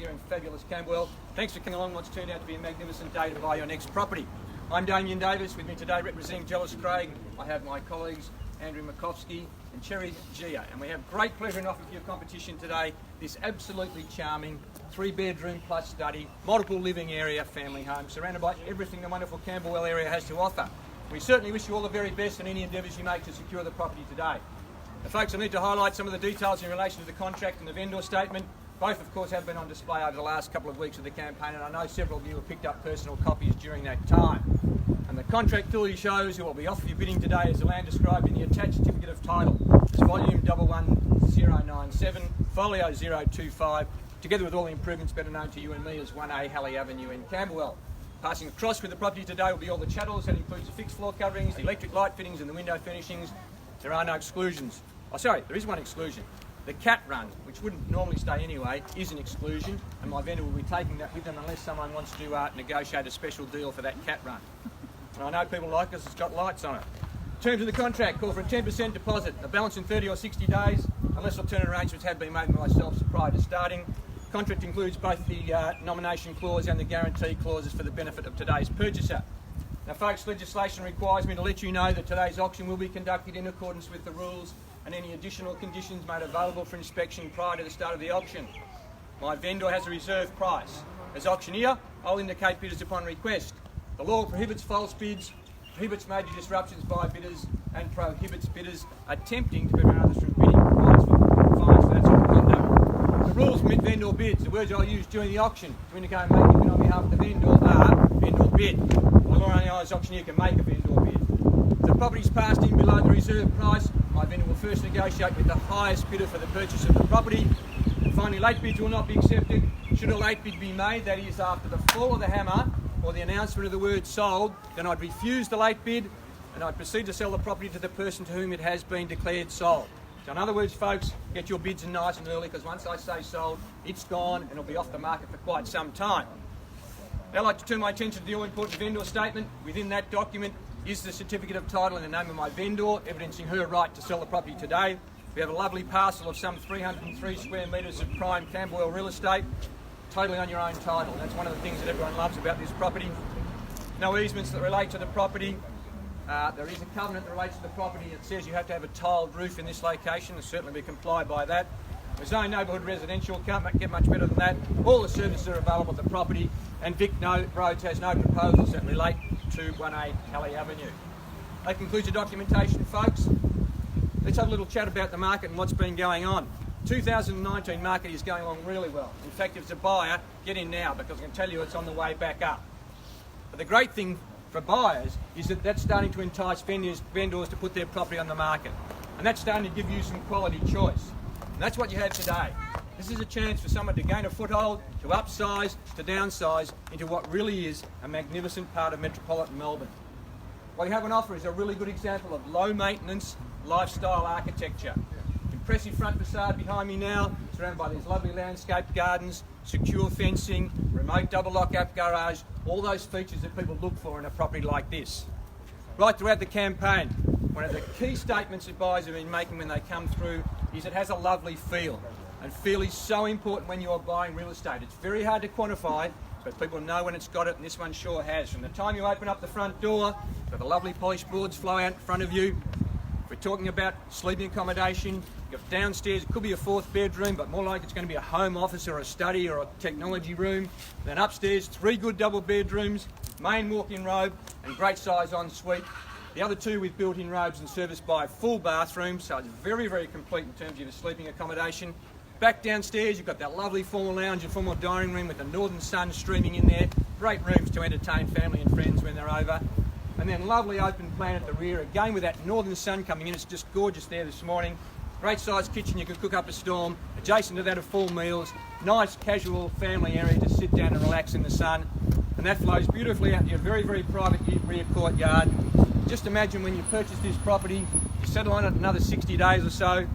here in fabulous Camberwell. Thanks for coming along what's turned out to be a magnificent day to buy your next property. I'm Damien Davis. With me today representing Jellis Craig, I have my colleagues Andrew Makovsky and Cherry Gia, and we have great pleasure in offering for your competition today this absolutely charming 3-bedroom plus study, multiple living area family home surrounded by everything the wonderful Camberwell area has to offer. We certainly wish you all the very best in any endeavours you make to secure the property today. Now, folks, I need to highlight some of the details in relation to the contract and the vendor statement. Both, of course, have been on display over the last couple of weeks of the campaign, and I know several of you have picked up personal copies during that time. And the contract clearly shows you what we offer for your bidding today is the land described in the attached certificate of title. It's volume 11097, folio 025, together with all the improvements better known to you and me as 1A Halley Avenue in Camberwell. Passing across with the property today will be all the chattels. That includes the fixed floor coverings, the electric light fittings and the window furnishings. There are no exclusions. Oh, sorry, there is one exclusion. The cat run, which wouldn't normally stay anyway, is an exclusion, and my vendor will be taking that with them unless someone wants to negotiate a special deal for that cat run. And I know people like us, it's got lights on it. Terms of the contract call for a 10% deposit, a balance in 30 or 60 days, unless alternate arrangements have been made by myself prior to starting. Contract includes both the nomination clause and the guarantee clauses for the benefit of today's purchaser. Now, folks, legislation requires me to let you know that today's auction will be conducted in accordance with the rules and any additional conditions made available for inspection prior to the start of the auction. My vendor has a reserve price. As auctioneer, I'll indicate bidders upon request. The law prohibits false bids, prohibits major disruptions by bidders, and prohibits bidders attempting to prevent others from bidding. Fines for that sort of conduct. The rules permit vendor bids. The words I'll use during the auction to indicate making bid on behalf of the vendor are vendor bid. The law only allows auctioneer can make a vendor bid. If the property's passed in below the reserve price, my vendor will first negotiate with the highest bidder for the purchase of the property. And finally, late bids will not be accepted. Should a late bid be made, that is after the fall of the hammer or the announcement of the word sold, then I'd refuse the late bid and I'd proceed to sell the property to the person to whom it has been declared sold. So in other words, folks, get your bids in nice and early, because once I say sold, it's gone and it'll be off the market for quite some time. Now I'd like to turn my attention to the all-important vendor statement. Within that document is the certificate of title in the name of my vendor, evidencing her right to sell the property today. We have a lovely parcel of some 303 square metres of prime Camberwell real estate, totally on your own title. That's one of the things that everyone loves about this property. No easements that relate to the property. There is a covenant that relates to the property that says you have to have a tiled roof in this location, and certainly we comply by that. There's no neighbourhood residential, can't get much better than that. All the services are available at the property, and Vic Roads has no proposals that relate to 1A Halley Avenue. That concludes the documentation, folks. Let's have a little chat about the market and what's been going on. 2019 market is going along really well. In fact, if it's a buyer, get in now, because I can tell you it's on the way back up. But the great thing for buyers is that that's starting to entice vendors to put their property on the market. And that's starting to give you some quality choice. And that's what you have today. This is a chance for someone to gain a foothold, to upsize, to downsize into what really is a magnificent part of metropolitan Melbourne. What you have on offer is a really good example of low maintenance lifestyle architecture. Impressive front facade behind me now, surrounded by these lovely landscaped gardens, secure fencing, remote double lock app garage, all those features that people look for in a property like this. Right throughout the campaign, one of the key statements that buyers have been making when they come through is it has a lovely feel. And feel is so important when you're buying real estate. It's very hard to quantify, but people know when it's got it, and this one sure has. From the time you open up the front door, got the lovely polished boards flow out in front of you. If we're talking about sleeping accommodation, you've got downstairs, it could be a 4th bedroom, but more like it's going to be a home office or a study or a technology room. Then upstairs, 3 good double bedrooms, main walk-in robe, and great size ensuite. The other 2 with built-in robes and serviced by full bathrooms, so it's very, very complete in terms of your sleeping accommodation. Back downstairs, you've got that lovely formal lounge and formal dining room with the northern sun streaming in there. Great rooms to entertain family and friends when they're over. And then lovely open plan at the rear, again with that northern sun coming in. It's just gorgeous there this morning. Great sized kitchen, you can cook up a storm. Adjacent to that are full meals. Nice casual family area to sit down and relax in the sun. And that flows beautifully out to your very, very private rear courtyard. Just imagine when you purchase this property, you settle on it another 60 days or so,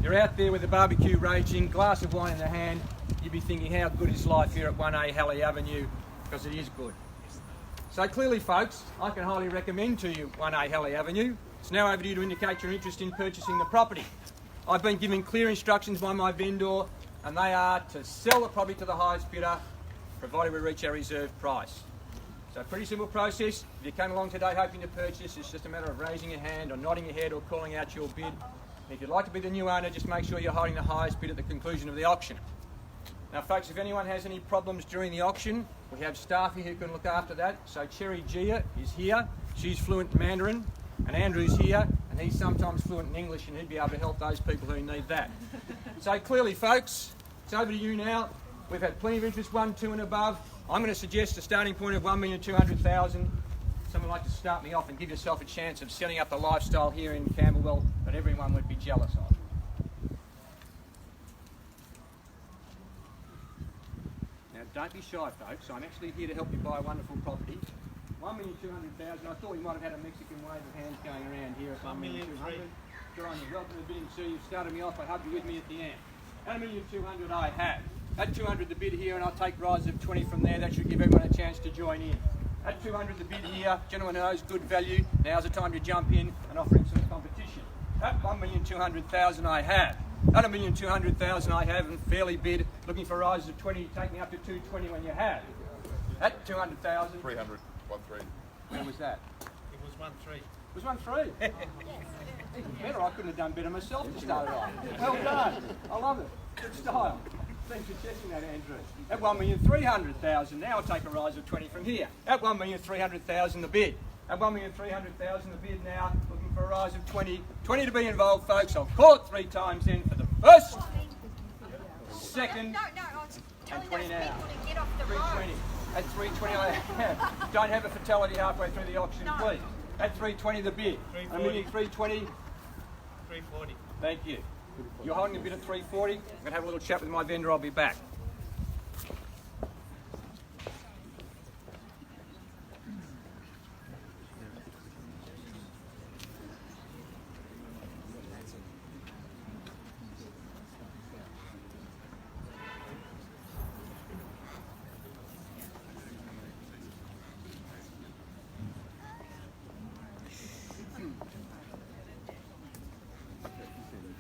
you're out there with a barbecue raging, glass of wine in the hand, you'd be thinking how good is life here at 1A Halley Avenue, because it is good. So clearly, folks, I can highly recommend to you 1A Halley Avenue. It's now over to you to indicate your interest in purchasing the property. I've been given clear instructions by my vendor and they are to sell the property to the highest bidder, provided we reach our reserve price. So pretty simple process. If you came along today hoping to purchase, it's just a matter of raising your hand or nodding your head or calling out your bid. And if you'd like to be the new owner, just make sure you're holding the highest bid at the conclusion of the auction. Now folks, if anyone has any problems during the auction, we have staff here who can look after that. So Cherry Gia is here, she's fluent in Mandarin, and Andrew's here, and he's sometimes fluent in English, and he'd be able to help those people who need that. So clearly folks, it's over to you now. We've had plenty of interest, 1, 2 and above. I'm going to suggest a starting point of 1,200,000. Someone like to start me off and give yourself a chance of setting up a lifestyle here in Camberwell that everyone would be jealous of. Now don't be shy folks, I'm actually here to help you buy a wonderful property. 1,200,000, I thought we might have had a Mexican wave of hands going around here at 1,200,000. Good on you, welcome to the bidding, sir. You've started me off, I hope you're with me at the end. At 1,200,000 I have. At 200 the bid here, and I'll take rise of 20 from there. That should give everyone a chance to join in. At 200 the bid here, gentleman knows good value. Now's the time to jump in and offer him some competition. At 1,200,000 I have. At 1,200,000 I have, and fairly bid, looking for rises of 20, take me up to 220 when you have. At 200,000. 300, 1-3. When was that? It was 1-3. It was 1-3. Even better, I couldn't have done better myself to start it off. Well done. I love it. Good style. Thanks for checking that, Andrew. At 1,300,000, now I'll take a rise of 20 from here. At 1,300,000 the bid. At 1,300,000 the bid now, looking for a rise of 20. 20 to be involved, folks. I'll call it 3 times then for the first, second, and 20 now. 320. At 320 I have. Don't have a fatality halfway through the auction, please. At 320 the bid. 320. 340. Thank you. You're holding a bid at 340. I'm going to have a little chat with my vendor. I'll be back.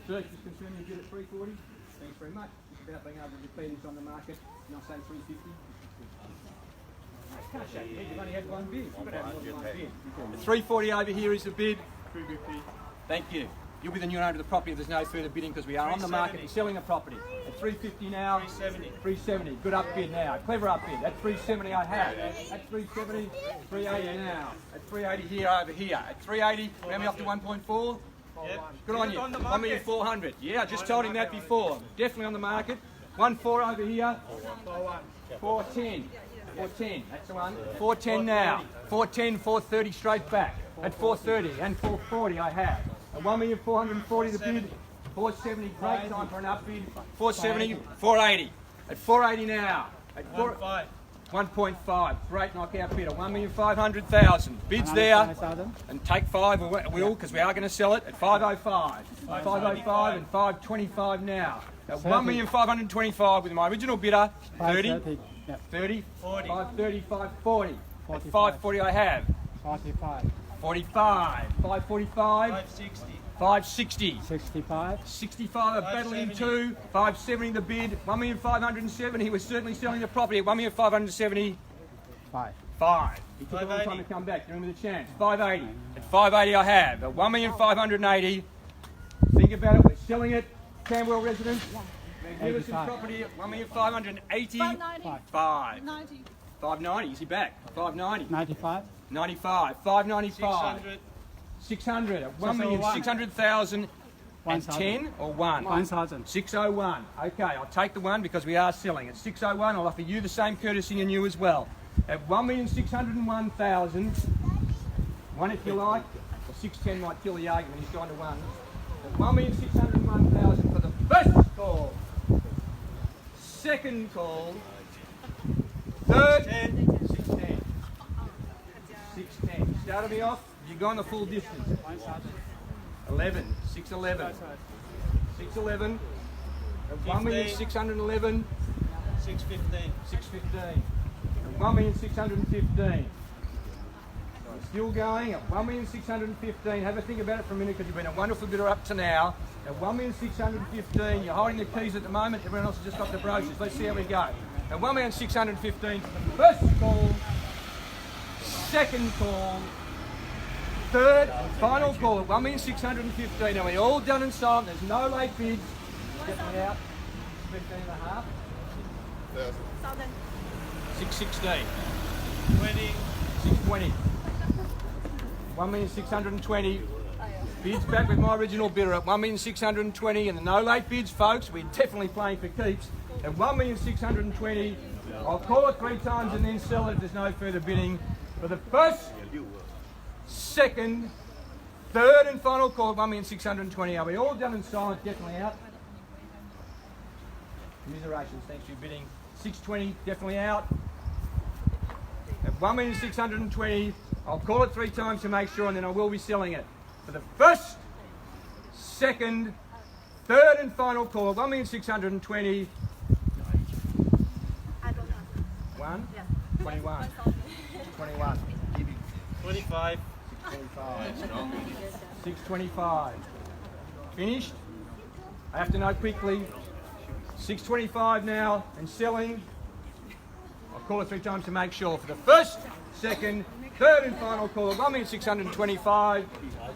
Sir, just confirm you bid at 340. Thanks very much. It's about being able to declare this on the market. And I'll say 350. Can't shake your head. You've only had one bid. You've got to have more than one bid. At 340 over here is the bid. 350. Thank you. You'll be the new owner of the property if there's no further bidding because we are on the market and selling the property. At 350 now. 370. 370. Good up bid now. Clever up bid. At 370 I have. At 370. 380 now. At 380 here over here. At 380, how many off to 1.4? Yep. Good on you. 1,400,000. Yeah, I just told him that before. Definitely on the market. 1.4 over here. 410. 410. That's the one. 410 now. 410, 430 straight back. At 430 and 440 I have. At 1,440,000 the bid. 470. Great time for an up bid. 470. 480. At 480 now. At 1.5. 1.5, great knockout bid at 1,500,000. Bids there, and take 5 will because we are going to sell it at 505. 505 and 525 now. At 1,525,000 with my original bidder, 30, 30, 40. 530, 540. At 540 I have. 45, 45, 545, 560. 560. 65, 65 are battling 2, 570 the bid, 1,570. We're certainly selling the property at 1,570. 5. He took a long time to come back. Give him the chance. 580. At 580 I have. At 1,580. Think about it. We're selling it. Camberwell residents. Magnificent property at 1,585. 590. Is he back? 590. 95, 95. 595. 600. 600 at 1,600,000 and 10 or 1? 1,000, 601. Okay, I'll take the 1 because we are selling. At 601, I'll offer you the same courtesy and you as well. At 1,601,000, 1 if you like, or 610 might kill the argument, he's gone to 1. At 1,601,000 for the first call, second call, third, 610. 610. Started me off. You've gone the full distance. 11. 611. 611. 1,611. 615. 615. 1,615. Still going at 1,615,000. Have a think about it for a minute because you've been a wonderful bidder up to now. At 1,615,000, you're holding the keys at the moment. Everyone else has just got the brochures. Let's see how we go. At 1,615,000, first call, second call, third and final call at 1,615,000. Now we're all done and silent. There's no late bids. Get me out. 15.5. 616. 20. 620. 1,620,000. Bids back with my original bidder at 1,620,000, and the no late bids, folks. We're definitely playing for keeps. At 1,620,000, I'll call it 3 times and then sell it if there's no further bidding. For the first, second, third, and final call at 1,620,000. Are we all done and silent? Definitely out. Commiserations, thanks for your bidding. 620, definitely out. At 1,620,000, I'll call it 3 times to make sure, and then I will be selling it. For the first, second, third, and final call, 1,620,000. I don't know. 1, Yeah. 21, 21, 25. 625, 625. Finished? I have to know quickly. 625 now and selling. I'll call it 3 times to make sure. For the first, second, third and final call, 1,625,000.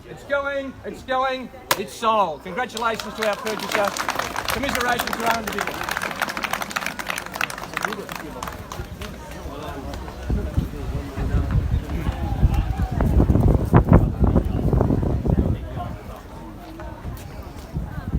It's going, it's sold. Congratulations to our purchaser. Commiserations to our individual.